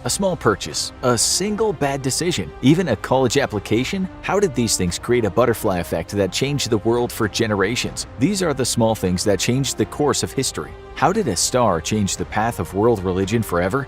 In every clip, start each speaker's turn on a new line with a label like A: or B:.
A: a small purchase, a single bad decision, even a college application? How did these things create a butterfly effect that changed the world for generations? These are the small things that changed the course of history. How did a star change the path of world religion forever?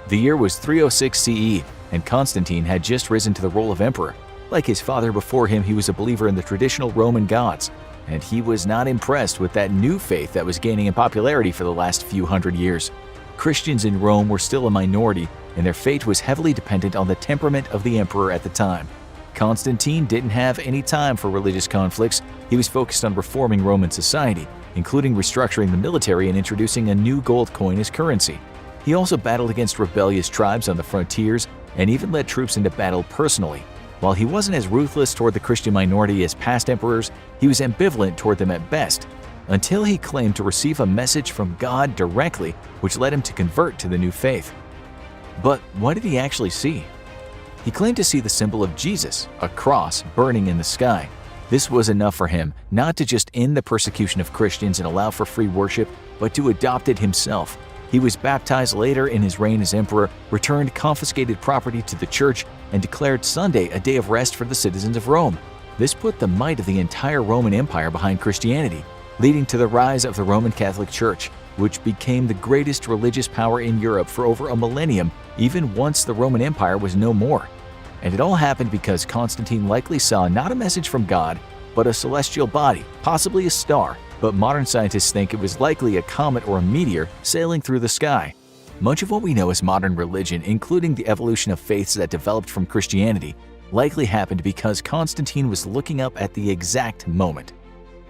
A: The year was 306 CE, and Constantine had just risen to the role of emperor. Like his father before him, he was a believer in the traditional Roman gods, and he was not impressed with that new faith that was gaining in popularity for the last few hundred years. Christians in Rome were still a minority, and their fate was heavily dependent on the temperament of the emperor at the time. Constantine didn't have any time for religious conflicts. He was focused on reforming Roman society, including restructuring the military and introducing a new gold coin as currency. He also battled against rebellious tribes on the frontiers and even led troops into battle personally. While he wasn't as ruthless toward the Christian minority as past emperors, he was ambivalent toward them at best, until he claimed to receive a message from God directly, which led him to convert to the new faith. But what did he actually see? He claimed to see the symbol of Jesus, a cross burning in the sky. This was enough for him, not to just end the persecution of Christians and allow for free worship, but to adopt it himself. He was baptized later in his reign as emperor, returned confiscated property to the church, and declared Sunday a day of rest for the citizens of Rome. This put the might of the entire Roman Empire behind Christianity, leading to the rise of the Roman Catholic Church, which became the greatest religious power in Europe for over a millennium, even once the Roman Empire was no more. And it all happened because Constantine likely saw not a message from God, but a celestial body, possibly a star, but modern scientists think it was likely a comet or a meteor sailing through the sky. Much of what we know as modern religion, including the evolution of faiths that developed from Christianity, likely happened because Constantine was looking up at the exact moment.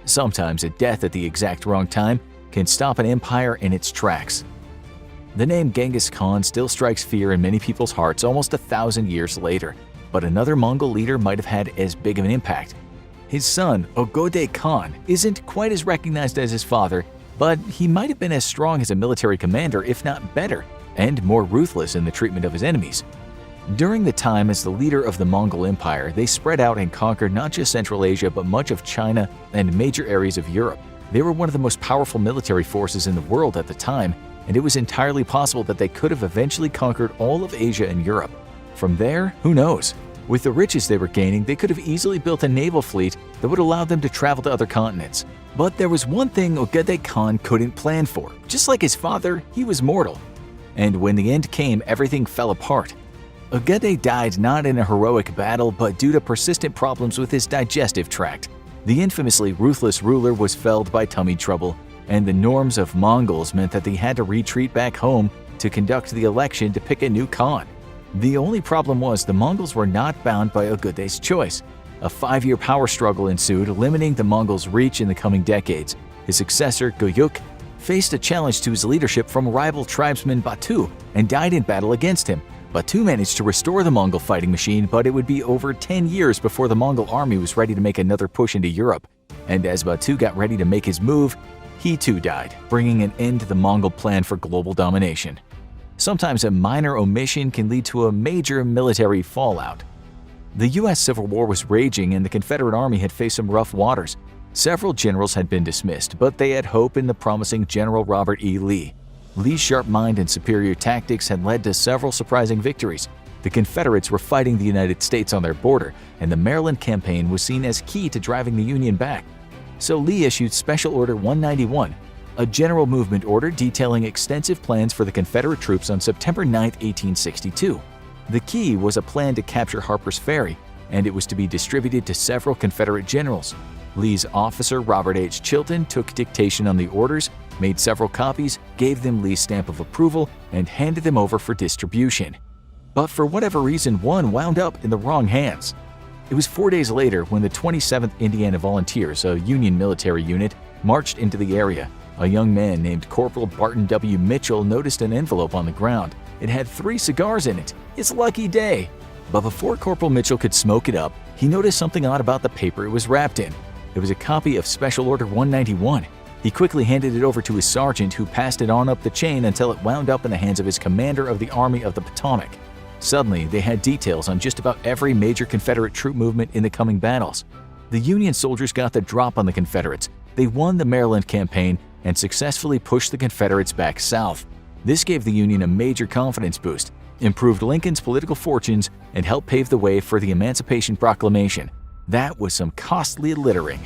A: Sometimes a death at the exact wrong time can stop an empire in its tracks. The name Genghis Khan still strikes fear in many people's hearts almost 1,000 years later, but another Mongol leader might have had as big of an impact. His son, Ogedei Khan, isn't quite as recognized as his father, but he might have been as strong as a military commander, if not better, and more ruthless in the treatment of his enemies. During the time as the leader of the Mongol Empire, they spread out and conquered not just Central Asia but much of China and major areas of Europe. They were one of the most powerful military forces in the world at the time, and it was entirely possible that they could have eventually conquered all of Asia and Europe. From there, who knows? With the riches they were gaining, they could have easily built a naval fleet that would allow them to travel to other continents. But there was one thing Ogedei Khan couldn't plan for. Just like his father, he was mortal. And when the end came, everything fell apart. Ogedei died not in a heroic battle, but due to persistent problems with his digestive tract. The infamously ruthless ruler was felled by tummy trouble, and the norms of Mongols meant that they had to retreat back home to conduct the election to pick a new Khan. The only problem was the Mongols were not bound by Ogedei's choice. A 5-year power struggle ensued, limiting the Mongols' reach in the coming decades. His successor, Guyuk, faced a challenge to his leadership from rival tribesman Batu and died in battle against him. Batu managed to restore the Mongol fighting machine, but it would be over 10 years before the Mongol army was ready to make another push into Europe. And as Batu got ready to make his move, he too died, bringing an end to the Mongol plan for global domination. Sometimes a minor omission can lead to a major military fallout. The U.S. Civil War was raging and the Confederate Army had faced some rough waters. Several generals had been dismissed, but they had hope in the promising General Robert E. Lee. Lee's sharp mind and superior tactics had led to several surprising victories. The Confederates were fighting the United States on their border, and the Maryland campaign was seen as key to driving the Union back. So Lee issued Special Order 191, a general movement order detailing extensive plans for the Confederate troops on September 9, 1862. The key was a plan to capture Harper's Ferry, and it was to be distributed to several Confederate generals. Lee's officer, Robert H. Chilton, took dictation on the orders, made several copies, gave them Lee's stamp of approval, and handed them over for distribution. But for whatever reason, one wound up in the wrong hands. It was 4 days later when the 27th Indiana Volunteers, a Union military unit, marched into the area. A young man named Corporal Barton W. Mitchell noticed an envelope on the ground. It had 3 cigars in it. His lucky day. But before Corporal Mitchell could smoke it up, he noticed something odd about the paper it was wrapped in. It was a copy of Special Order 191. He quickly handed it over to his sergeant, who passed it on up the chain until it wound up in the hands of his commander of the Army of the Potomac. Suddenly, they had details on just about every major Confederate troop movement in the coming battles. The Union soldiers got the drop on the Confederates. They won the Maryland campaign and successfully pushed the Confederates back south. This gave the Union a major confidence boost. improved Lincoln's political fortunes, and helped pave the way for the Emancipation Proclamation. That was some costly littering.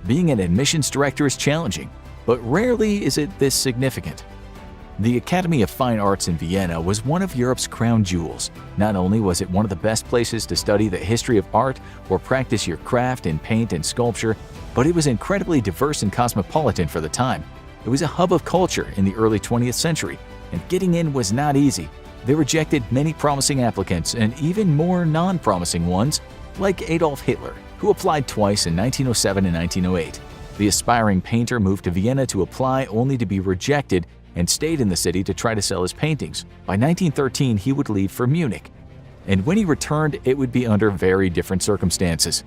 A: Being an admissions director is challenging, but rarely is it this significant. The Academy of Fine Arts in Vienna was one of Europe's crown jewels. Not only was it one of the best places to study the history of art or practice your craft in paint and sculpture, but it was incredibly diverse and cosmopolitan for the time. It was a hub of culture in the early 20th century, and getting in was not easy. They rejected many promising applicants and even more non-promising ones, like Adolf Hitler, who applied twice in 1907 and 1908. The aspiring painter moved to Vienna to apply only to be rejected and stayed in the city to try to sell his paintings. By 1913, he would leave for Munich. And when he returned, it would be under very different circumstances.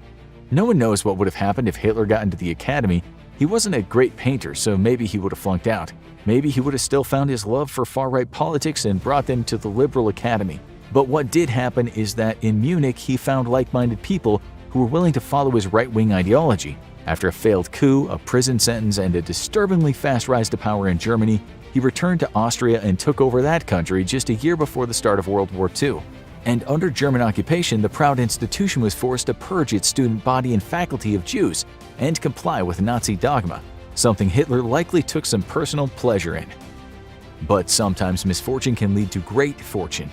A: No one knows what would have happened if Hitler got into the academy. He wasn't a great painter, so maybe he would have flunked out. Maybe he would have still found his love for far-right politics and brought them to the liberal academy. But what did happen is that in Munich, he found like-minded people who were willing to follow his right-wing ideology. After a failed coup, a prison sentence, and a disturbingly fast rise to power in Germany, he returned to Austria and took over that country just a year before the start of World War II. And under German occupation, the proud institution was forced to purge its student body and faculty of Jews and comply with Nazi dogma, something Hitler likely took some personal pleasure in. But sometimes misfortune can lead to great fortune.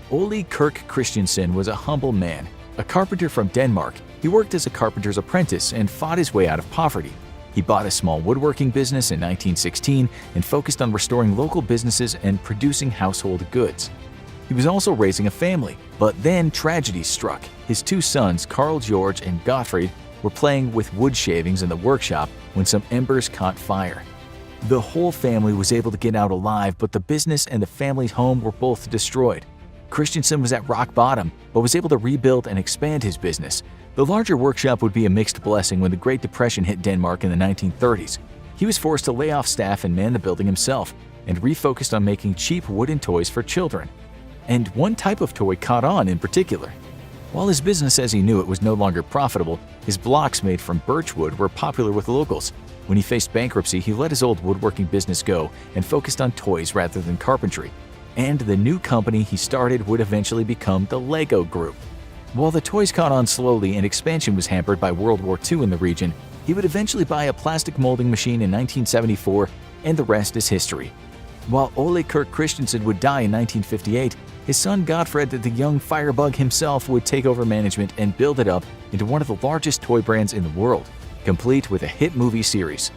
A: Ole Kirk Christiansen was a humble man, a carpenter from Denmark. He worked as a carpenter's apprentice and fought his way out of poverty. He bought a small woodworking business in 1916 and focused on restoring local businesses and producing household goods. He was also raising a family, but then tragedy struck. His two sons, Carl George and Gottfried, were playing with wood shavings in the workshop when some embers caught fire. The whole family was able to get out alive, but the business and the family's home were both destroyed. Christensen was at rock bottom, but was able to rebuild and expand his business. The larger workshop would be a mixed blessing when the Great Depression hit Denmark in the 1930s. He was forced to lay off staff and man the building himself, and refocused on making cheap wooden toys for children. And one type of toy caught on in particular. While his business as he knew it was no longer profitable, his blocks made from birchwood were popular with locals. When he faced bankruptcy, he let his old woodworking business go and focused on toys rather than carpentry. And the new company he started would eventually become the Lego Group. While the toys caught on slowly and expansion was hampered by World War II in the region, he would eventually buy a plastic molding machine in 1974, and the rest is history. While Ole Kirk Christensen would die in 1958, his son Gottfried, the young firebug himself, would take over management and build it up into one of the largest toy brands in the world, complete with a hit movie series.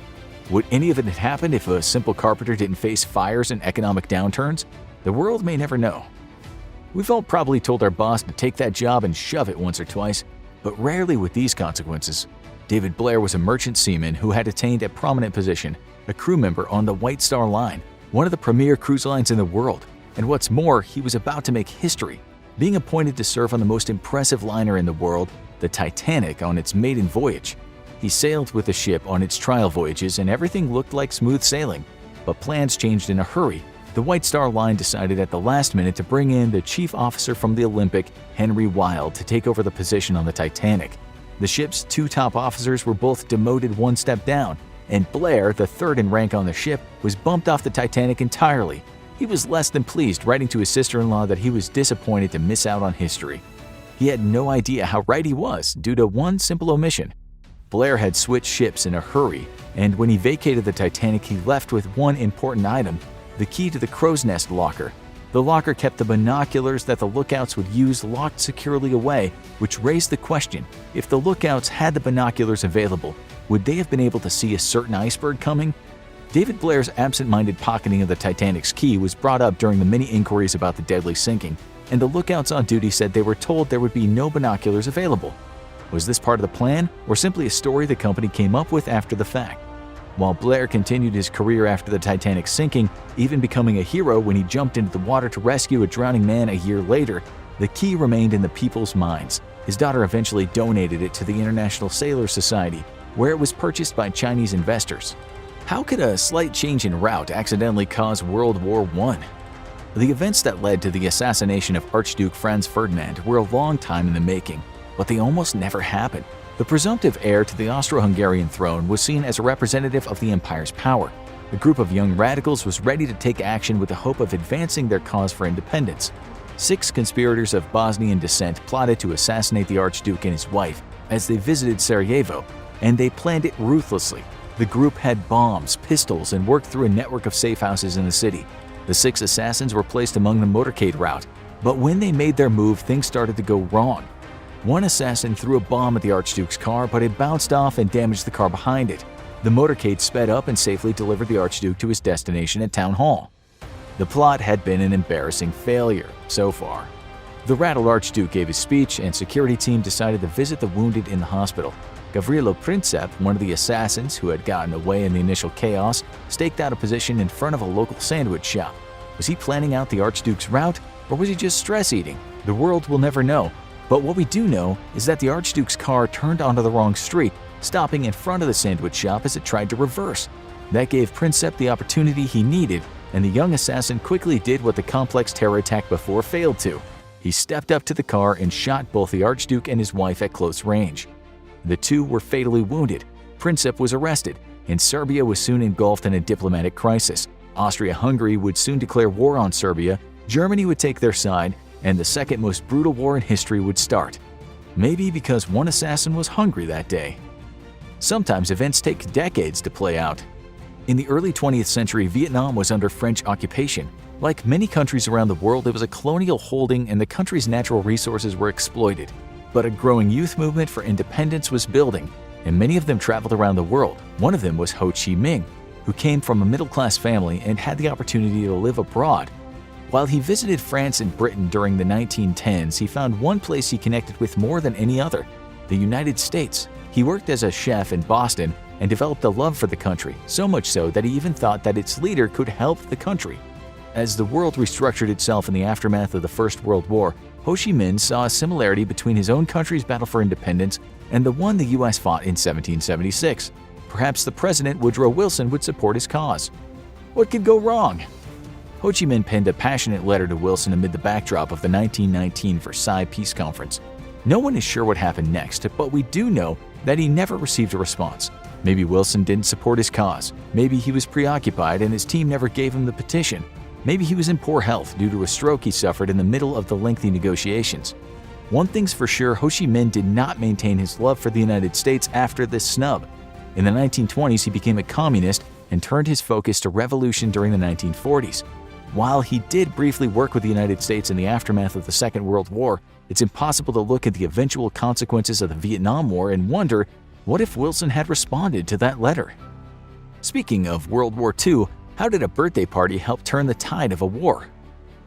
A: Would any of it have happened if a simple carpenter didn't face fires and economic downturns? The world may never know. We've all probably told our boss to take that job and shove it once or twice, but rarely with these consequences. David Blair was a merchant seaman who had attained a prominent position, a crew member on the White Star Line, one of the premier cruise lines in the world. And what's more, he was about to make history, being appointed to serve on the most impressive liner in the world, the Titanic, on its maiden voyage. He sailed with the ship on its trial voyages and everything looked like smooth sailing, but plans changed in a hurry. The White Star Line decided at the last minute to bring in the chief officer from the Olympic, Henry Wilde, to take over the position on the Titanic. The ship's two top officers were both demoted one step down, and Blair, the third in rank on the ship, was bumped off the Titanic entirely. He was less than pleased, writing to his sister-in-law that he was disappointed to miss out on history. He had no idea how right he was due to one simple omission. Blair had switched ships in a hurry, and when he vacated the Titanic, he left with one important item: the key to the crow's nest locker. The locker kept the binoculars that the lookouts would use locked securely away, which raised the question: if the lookouts had the binoculars available, would they have been able to see a certain iceberg coming? David Blair's absent-minded pocketing of the Titanic's key was brought up during the many inquiries about the deadly sinking, and the lookouts on duty said they were told there would be no binoculars available. Was this part of the plan, or simply a story the company came up with after the fact? While Blair continued his career after the Titanic's sinking, even becoming a hero when he jumped into the water to rescue a drowning man a year later, the key remained in the people's minds. His daughter eventually donated it to the International Sailors Society, where it was purchased by Chinese investors. How could a slight change in route accidentally cause World War I? The events that led to the assassination of Archduke Franz Ferdinand were a long time in the making, but they almost never happened. The presumptive heir to the Austro-Hungarian throne was seen as a representative of the empire's power. A group of young radicals was ready to take action with the hope of advancing their cause for independence. 6 conspirators of Bosnian descent plotted to assassinate the Archduke and his wife as they visited Sarajevo, and they planned it ruthlessly. The group had bombs, pistols, and worked through a network of safe houses in the city. The 6 assassins were placed among the motorcade route, but when they made their move, things started to go wrong. One assassin threw a bomb at the Archduke's car, but it bounced off and damaged the car behind it. The motorcade sped up and safely delivered the Archduke to his destination at Town Hall. The plot had been an embarrassing failure so far. The rattled Archduke gave his speech, and security team decided to visit the wounded in the hospital. Gavrilo Princip, one of the assassins who had gotten away in the initial chaos, staked out a position in front of a local sandwich shop. Was he planning out the Archduke's route, or was he just stress-eating? The world will never know, but what we do know is that the Archduke's car turned onto the wrong street, stopping in front of the sandwich shop as it tried to reverse. That gave Princip the opportunity he needed, and the young assassin quickly did what the complex terror attack before failed to. He stepped up to the car and shot both the Archduke and his wife at close range. The 2 were fatally wounded. Princip was arrested, and Serbia was soon engulfed in a diplomatic crisis. Austria-Hungary would soon declare war on Serbia, Germany would take their side, and the second most brutal war in history would start. Maybe because one assassin was hungry that day. Sometimes events take decades to play out. In the early 20th century, Vietnam was under French occupation. Like many countries around the world, it was a colonial holding and the country's natural resources were exploited. But a growing youth movement for independence was building, and many of them traveled around the world. One of them was Ho Chi Minh, who came from a middle-class family and had the opportunity to live abroad. While he visited France and Britain during the 1910s, he found one place he connected with more than any other: the United States. He worked as a chef in Boston and developed a love for the country, so much so that he even thought that its leader could help the country. As the world restructured itself in the aftermath of the First World War, Ho Chi Minh saw a similarity between his own country's battle for independence and the one the U.S. fought in 1776. Perhaps the President Woodrow Wilson would support his cause. What could go wrong? Ho Chi Minh penned a passionate letter to Wilson amid the backdrop of the 1919 Versailles Peace Conference. No one is sure what happened next, but we do know that he never received a response. Maybe Wilson didn't support his cause. Maybe he was preoccupied and his team never gave him the petition. Maybe he was in poor health due to a stroke he suffered in the middle of the lengthy negotiations. One thing's for sure, Ho Chi Minh did not maintain his love for the United States after this snub. In the 1920s, he became a communist and turned his focus to revolution during the 1940s. While he did briefly work with the United States in the aftermath of the Second World War, it's impossible to look at the eventual consequences of the Vietnam War and wonder, what if Wilson had responded to that letter? Speaking of World War II, how did a birthday party help turn the tide of a war?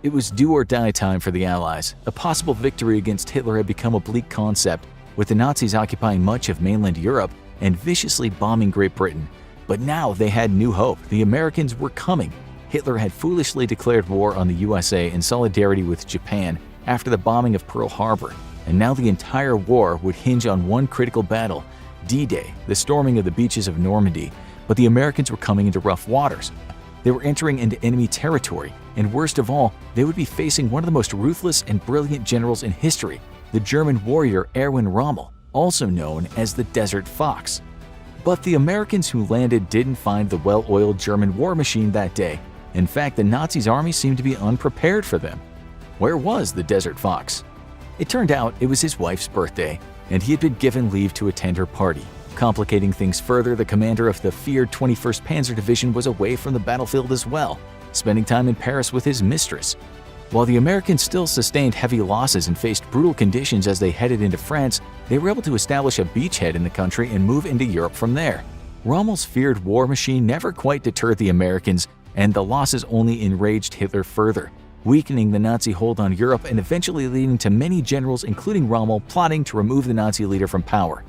A: It was do-or-die time for the Allies. A possible victory against Hitler had become a bleak concept, with the Nazis occupying much of mainland Europe and viciously bombing Great Britain. But now they had new hope. The Americans were coming. Hitler had foolishly declared war on the USA in solidarity with Japan after the bombing of Pearl Harbor, and now the entire war would hinge on one critical battle, D-Day, the storming of the beaches of Normandy. But the Americans were coming into rough waters. They were entering into enemy territory, and worst of all, they would be facing one of the most ruthless and brilliant generals in history, the German warrior Erwin Rommel, also known as the Desert Fox. But the Americans who landed didn't find the well-oiled German war machine that day. In fact, the Nazis' army seemed to be unprepared for them. Where was the Desert Fox? It turned out it was his wife's birthday, and he had been given leave to attend her party. Complicating things further, the commander of the feared 21st Panzer Division was away from the battlefield as well, spending time in Paris with his mistress. While the Americans still sustained heavy losses and faced brutal conditions as they headed into France, they were able to establish a beachhead in the country and move into Europe from there. Rommel's feared war machine never quite deterred the Americans, and the losses only enraged Hitler further, weakening the Nazi hold on Europe and eventually leading to many generals, including Rommel, plotting to remove the Nazi leader from power.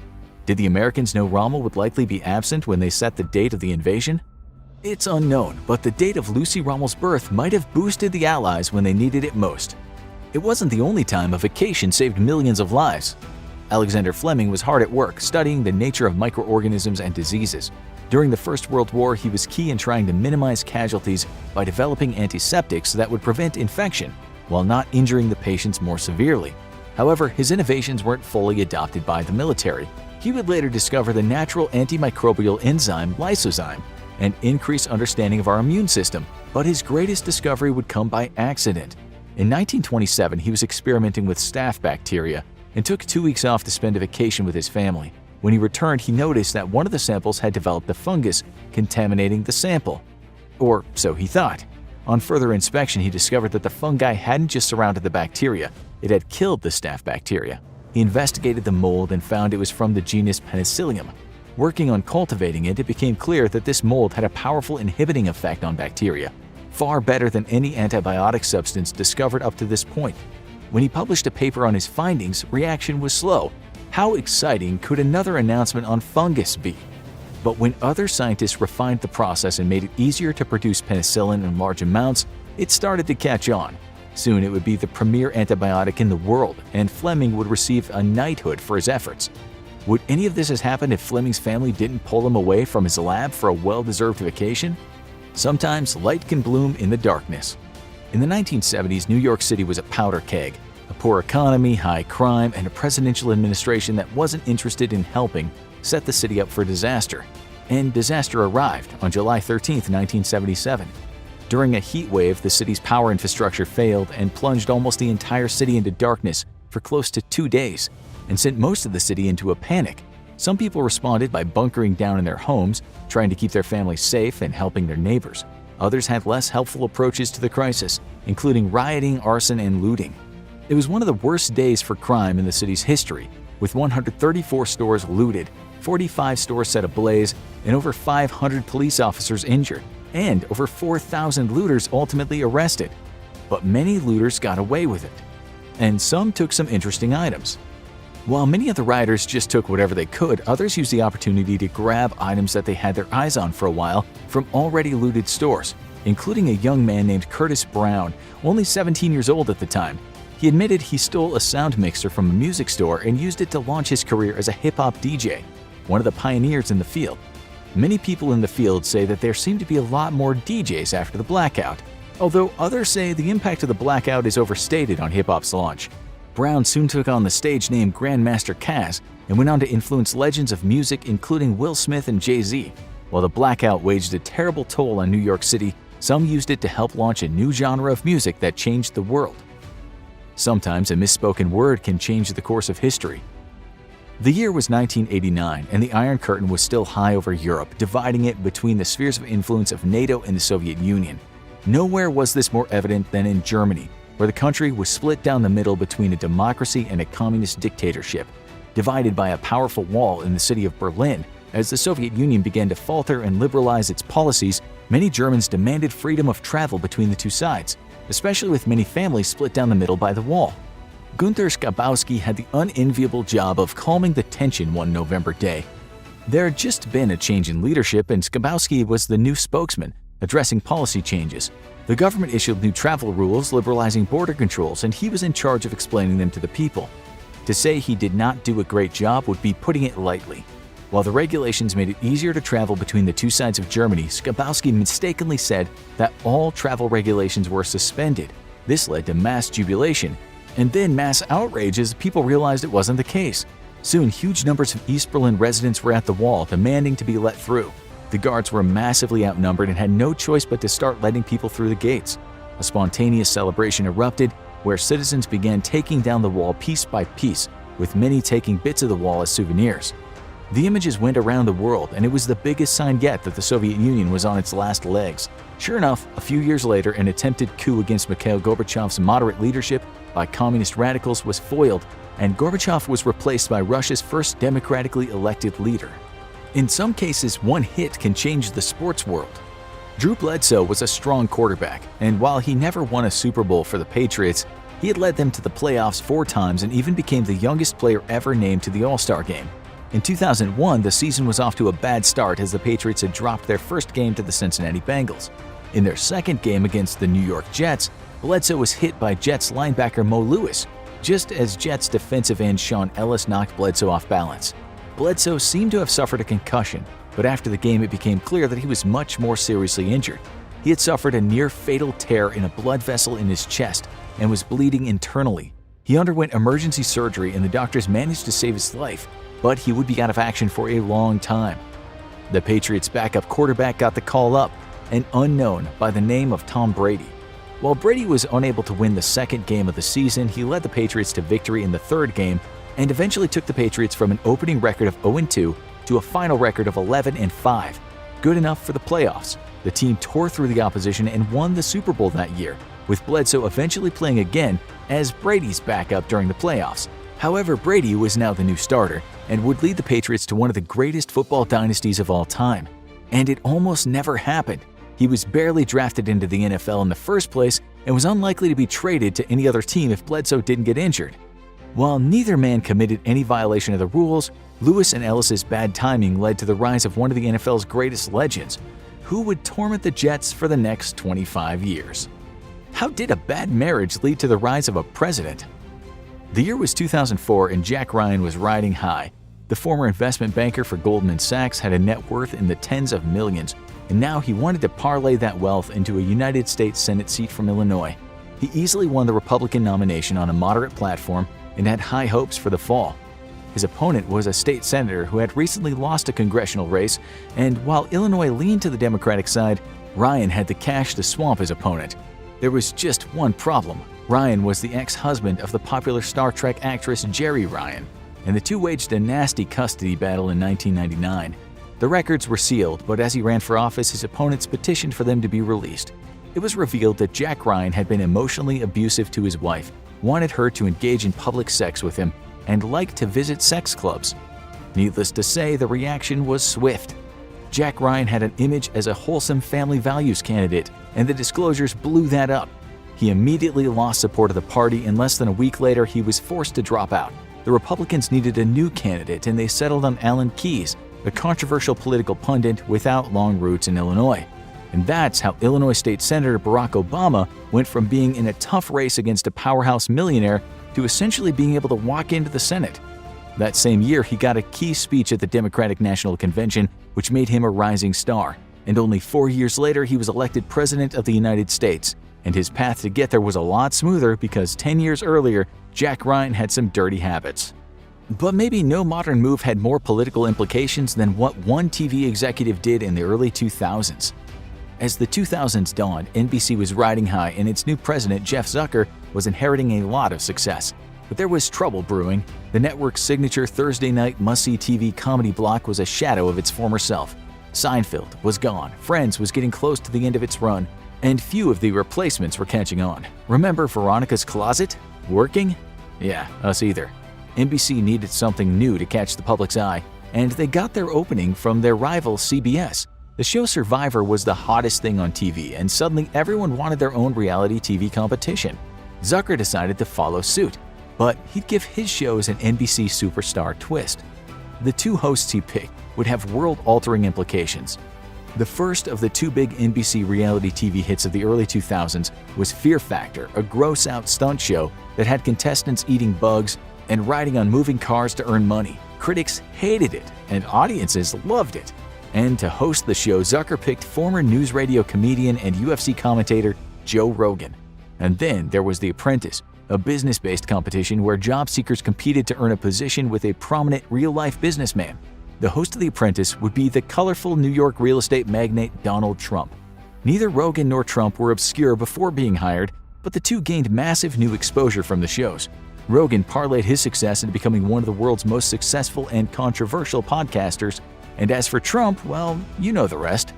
A: Did the Americans know Rommel would likely be absent when they set the date of the invasion? It's unknown, but the date of Lucy Rommel's birth might have boosted the Allies when they needed it most. It wasn't the only time a vacation saved millions of lives. Alexander Fleming was hard at work studying the nature of microorganisms and diseases. During the First World War, he was key in trying to minimize casualties by developing antiseptics that would prevent infection while not injuring the patients more severely. However, his innovations weren't fully adopted by the military. He would later discover the natural antimicrobial enzyme lysozyme. and increase understanding of our immune system. But his greatest discovery would come by accident. In 1927, he was experimenting with staph bacteria and took 2 weeks off to spend a vacation with his family. When he returned, he noticed that one of the samples had developed a fungus, contaminating the sample. Or so he thought. On further inspection, he discovered that the fungi hadn't just surrounded the bacteria, it had killed the staph bacteria. He investigated the mold and found it was from the genus Penicillium. Working on cultivating it, it became clear that this mold had a powerful inhibiting effect on bacteria, far better than any antibiotic substance discovered up to this point. When he published a paper on his findings, reaction was slow. How exciting could another announcement on fungus be? But when other scientists refined the process and made it easier to produce penicillin in large amounts, it started to catch on. Soon it would be the premier antibiotic in the world, and Fleming would receive a knighthood for his efforts. Would any of this have happened if Fleming's family didn't pull him away from his lab for a well-deserved vacation? Sometimes light can bloom in the darkness. In the 1970s, New York City was a powder keg. A poor economy, high crime, and a presidential administration that wasn't interested in helping set the city up for disaster. And disaster arrived on July 13, 1977. During a heat wave, the city's power infrastructure failed and plunged almost the entire city into darkness for close to 2 days, and sent most of the city into a panic. Some people responded by bunkering down in their homes, trying to keep their families safe and helping their neighbors. Others had less helpful approaches to the crisis, including rioting, arson, and looting. It was one of the worst days for crime in the city's history, with 134 stores looted, 45 stores set ablaze, and over 500 police officers injured, and over 4,000 looters ultimately arrested. But many looters got away with it, and some took some interesting items. While many of the rioters just took whatever they could, others used the opportunity to grab items that they had their eyes on for a while from already looted stores, including a young man named Curtis Brown, only 17 years old at the time. He admitted he stole a sound mixer from a music store and used it to launch his career as a hip-hop DJ, one of the pioneers in the field. Many people in the field say that there seemed to be a lot more DJs after the blackout, although others say the impact of the blackout is overstated on hip-hop's launch. Brown soon took on the stage name Grandmaster Caz and went on to influence legends of music including Will Smith and Jay-Z. While the blackout waged a terrible toll on New York City, some used it to help launch a new genre of music that changed the world. Sometimes a misspoken word can change the course of history. The year was 1989, and the Iron Curtain was still high over Europe, dividing it between the spheres of influence of NATO and the Soviet Union. Nowhere was this more evident than in Germany, where the country was split down the middle between a democracy and a communist dictatorship, divided by a powerful wall in the city of Berlin. As the Soviet Union began to falter and liberalize its policies, many Germans demanded freedom of travel between the two sides, especially with many families split down the middle by the wall. Günter Schabowski had the unenviable job of calming the tension one November day. There had just been a change in leadership, and Schabowski was the new spokesman, addressing policy changes. The government issued new travel rules, liberalizing border controls, and he was in charge of explaining them to the people. To say he did not do a great job would be putting it lightly. While the regulations made it easier to travel between the two sides of Germany, Schabowski mistakenly said that all travel regulations were suspended. This led to mass jubilation, and then mass outrage as people realized it wasn't the case. Soon, huge numbers of East Berlin residents were at the wall, demanding to be let through. The guards were massively outnumbered and had no choice but to start letting people through the gates. A spontaneous celebration erupted, where citizens began taking down the wall piece by piece, with many taking bits of the wall as souvenirs. The images went around the world, and it was the biggest sign yet that the Soviet Union was on its last legs. Sure enough, a few years later, an attempted coup against Mikhail Gorbachev's moderate leadership by communist radicals was foiled, and Gorbachev was replaced by Russia's first democratically elected leader. In some cases, one hit can change the sports world. Drew Bledsoe was a strong quarterback, and while he never won a Super Bowl for the Patriots, he had led them to the playoffs 4 times and even became the youngest player ever named to the All-Star game. In 2001, the season was off to a bad start as the Patriots had dropped their first game to the Cincinnati Bengals. In their second game against the New York Jets, Bledsoe was hit by Jets linebacker Mo Lewis, just as Jets defensive end Sean Ellis knocked Bledsoe off balance. Bledsoe seemed to have suffered a concussion, but after the game it became clear that he was much more seriously injured. He had suffered a near-fatal tear in a blood vessel in his chest and was bleeding internally. He underwent emergency surgery and the doctors managed to save his life, but he would be out of action for a long time. The Patriots' backup quarterback got the call up, an unknown by the name of Tom Brady. While Brady was unable to win the second game of the season, he led the Patriots to victory in the third game and eventually took the Patriots from an opening record of 0-2 to a final record of 11-5, good enough for the playoffs. The team tore through the opposition and won the Super Bowl that year, with Bledsoe eventually playing again as Brady's backup during the playoffs. However, Brady was now the new starter and would lead the Patriots to one of the greatest football dynasties of all time. And it almost never happened. He was barely drafted into the NFL in the first place and was unlikely to be traded to any other team if Bledsoe didn't get injured. While neither man committed any violation of the rules, Lewis and Ellis's bad timing led to the rise of one of the NFL's greatest legends, who would torment the Jets for the next 25 years. How did a bad marriage lead to the rise of a president? The year was 2004 and Jack Ryan was riding high. The former investment banker for Goldman Sachs had a net worth in the tens of millions, and now he wanted to parlay that wealth into a United States Senate seat from Illinois. He easily won the Republican nomination on a moderate platform and had high hopes for the fall. His opponent was a state senator who had recently lost a congressional race, and while Illinois leaned to the Democratic side, Ryan had the cash to swamp his opponent. There was just one problem. Ryan was the ex-husband of the popular Star Trek actress Jeri Ryan, and the two waged a nasty custody battle in 1999. The records were sealed, but as he ran for office, his opponents petitioned for them to be released. It was revealed that Jack Ryan had been emotionally abusive to his wife, wanted her to engage in public sex with him, and liked to visit sex clubs. Needless to say, the reaction was swift. Jack Ryan had an image as a wholesome family values candidate, and the disclosures blew that up. He immediately lost support of the party, and less than a week later, he was forced to drop out. The Republicans needed a new candidate, and they settled on Alan Keyes, a controversial political pundit without long roots in Illinois. And that's how Illinois State Senator Barack Obama went from being in a tough race against a powerhouse millionaire to essentially being able to walk into the Senate. That same year, he got a key speech at the Democratic National Convention, which made him a rising star. And only 4 years later, he was elected President of the United States. And his path to get there was a lot smoother because 10 years earlier, Jack Ryan had some dirty habits. But maybe no modern move had more political implications than what one TV executive did in the early 2000s. As the 2000s dawned, NBC was riding high and its new president, Jeff Zucker, was inheriting a lot of success. But there was trouble brewing. The network's signature Thursday night must-see TV comedy block was a shadow of its former self. Seinfeld was gone, Friends was getting close to the end of its run, and few of the replacements were catching on. Remember Veronica's Closet? Working? Yeah, us either. NBC needed something new to catch the public's eye, and they got their opening from their rival CBS. The show Survivor was the hottest thing on TV, and suddenly everyone wanted their own reality TV competition. Zucker decided to follow suit, but he'd give his shows an NBC superstar twist. The two hosts he picked would have world-altering implications. The first of the two big NBC reality TV hits of the early 2000s was Fear Factor, a gross-out stunt show that had contestants eating bugs and riding on moving cars to earn money. Critics hated it, and audiences loved it. And to host the show, Zucker picked former news radio comedian and UFC commentator Joe Rogan. And then there was The Apprentice, a business-based competition where job seekers competed to earn a position with a prominent real-life businessman. The host of The Apprentice would be the colorful New York real estate magnate Donald Trump. Neither Rogan nor Trump were obscure before being hired, but the two gained massive new exposure from the shows. Rogan parlayed his success into becoming one of the world's most successful and controversial podcasters, and as for Trump, well, you know the rest.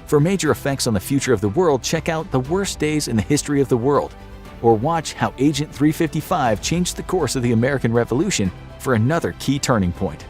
A: For major effects on the future of the world, check out The Worst Days in the History of the World, or watch how Agent 355 changed the course of the American Revolution for another key turning point.